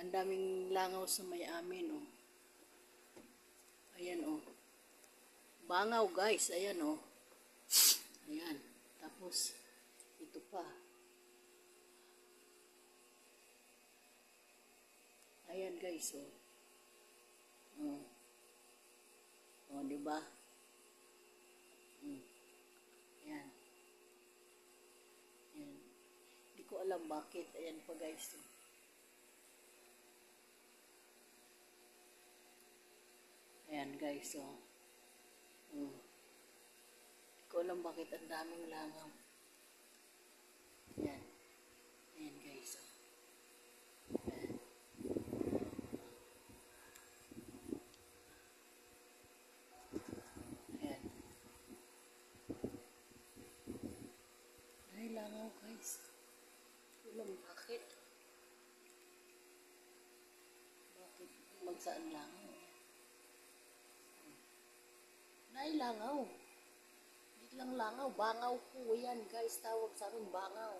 Ang daming langaw sa may amin, oh. Ayan, oh. Bangaw, guys. Ayan, oh. Ayan. Tapos, ito pa. Ayan, guys, oh. Oh. Oh, diba? Ayan. Ayan. Hindi ko alam bakit. Ayan pa, guys, oh. Ayan, guys, oh. Hindi ko alam bakit ang daming langaw. Ayan. Ayan, guys, oh. Ayan. Ayan. Ay, langaw, guys. Alam bakit? Bakit? Magsaan langaw? Ay, langaw. Hindi lang langaw. Bangaw po. Ayan, guys. Tawag sa amin, bangaw.